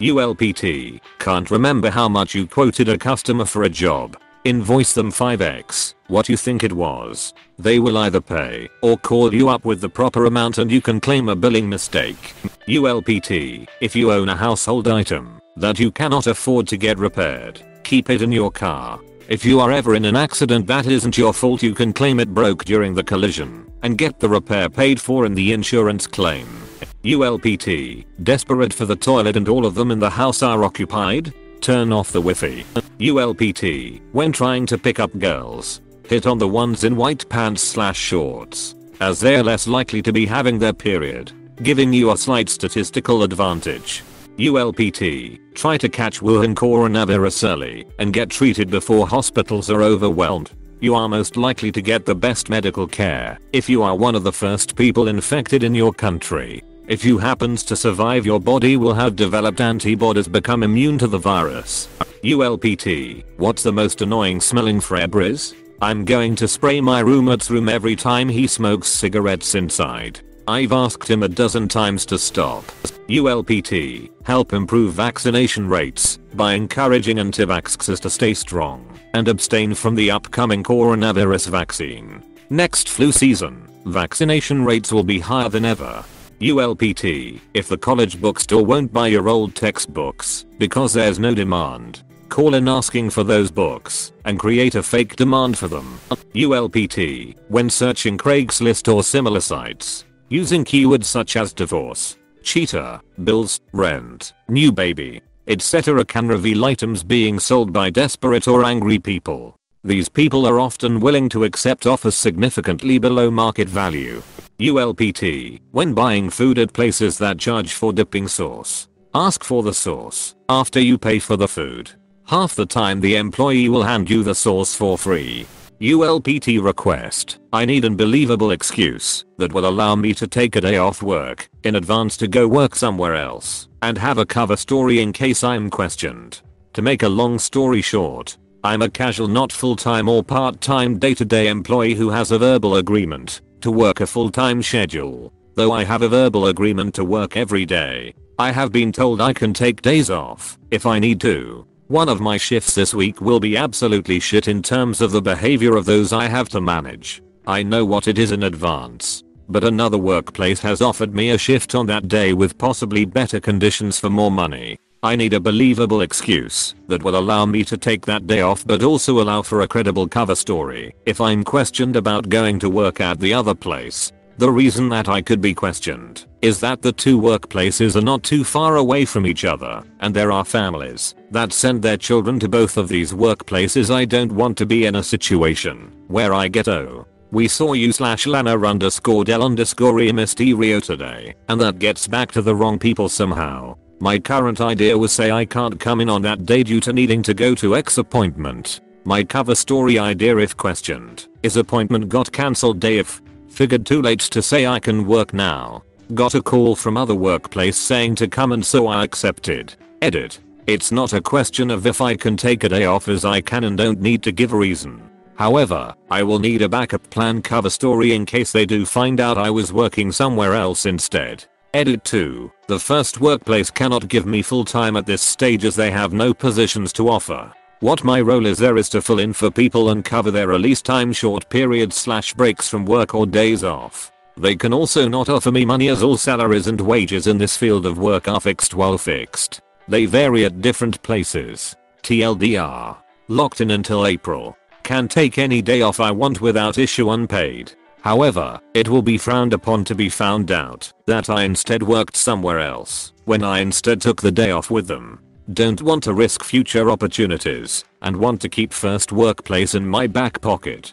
ULPT, can't remember how much you quoted a customer for a job. Invoice them 5x what you think it was. They will either pay or call you up with the proper amount and you can claim a billing mistake. ULPT, if you own a household item that you cannot afford to get repaired, keep it in your car. If you are ever in an accident that isn't your fault, you can claim it broke during the collision and get the repair paid for in the insurance claim. ULPT, desperate for the toilet and all of them in the house are occupied? Turn off the wifi. ULPT, when trying to pick up girls, hit on the ones in white pants/shorts, as they are less likely to be having their period, giving you a slight statistical advantage. ULPT, try to catch Wuhan Coronavirus early and get treated before hospitals are overwhelmed. You are most likely to get the best medical care if you are one of the first people infected in your country. If you happens to survive, your body will have developed antibodies, become immune to the virus. ULPT, what's the most annoying smelling fragrance? I'm going to spray my roommate's room every time he smokes cigarettes inside. I've asked him a dozen times to stop. ULPT, help improve vaccination rates by encouraging anti-vaxxers to stay strong and abstain from the upcoming coronavirus vaccine. Next flu season, vaccination rates will be higher than ever. ULPT, if the college bookstore won't buy your old textbooks because there's no demand, call in asking for those books and create a fake demand for them. ULPT, when searching Craigslist or similar sites, using keywords such as divorce, cheater, bills, rent, new baby, etc. can reveal items being sold by desperate or angry people. These people are often willing to accept offers significantly below market value. ULPT, when buying food at places that charge for dipping sauce, ask for the sauce after you pay for the food. Half the time the employee will hand you the sauce for free. ULPT request, I need an believable excuse that will allow me to take a day off work in advance to go work somewhere else and have a cover story in case I'm questioned. To make a long story short, I'm a casual, not full-time or part-time day-to-day employee who has a verbal agreement to work a full-time schedule. Though I have a verbal agreement to work every day, I have been told I can take days off if I need to. One of my shifts this week will be absolutely shit in terms of the behavior of those I have to manage. I know what it is in advance, but another workplace has offered me a shift on that day with possibly better conditions for more money. I need a believable excuse that will allow me to take that day off but also allow for a credible cover story if I'm questioned about going to work at the other place. The reason that I could be questioned is that the two workplaces are not too far away from each other and there are families that send their children to both of these workplaces. I don't want to be in a situation where I get we saw you/Lana_del_e Mysterio today and that gets back to the wrong people somehow. My current idea was say I can't come in on that day due to needing to go to X appointment. My cover story idea if questioned is appointment got cancelled day if. Figured too late to say I can work now. Got a call from other workplace saying to come and so I accepted. Edit. It's not a question of if I can take a day off as I can and don't need to give a reason. However, I will need a backup plan cover story in case they do find out I was working somewhere else instead. Edit 2. The first workplace cannot give me full time at this stage as they have no positions to offer. What my role is there is to fill in for people and cover their release time, short periods/breaks from work or days off. They can also not offer me money as all salaries and wages in this field of work are fixed while fixed. They vary at different places. TLDR. Locked in until April. Can take any day off I want without issue unpaid. However, it will be frowned upon to be found out that I instead worked somewhere else when I instead took the day off with them. Don't want to risk future opportunities and want to keep first workplace in my back pocket.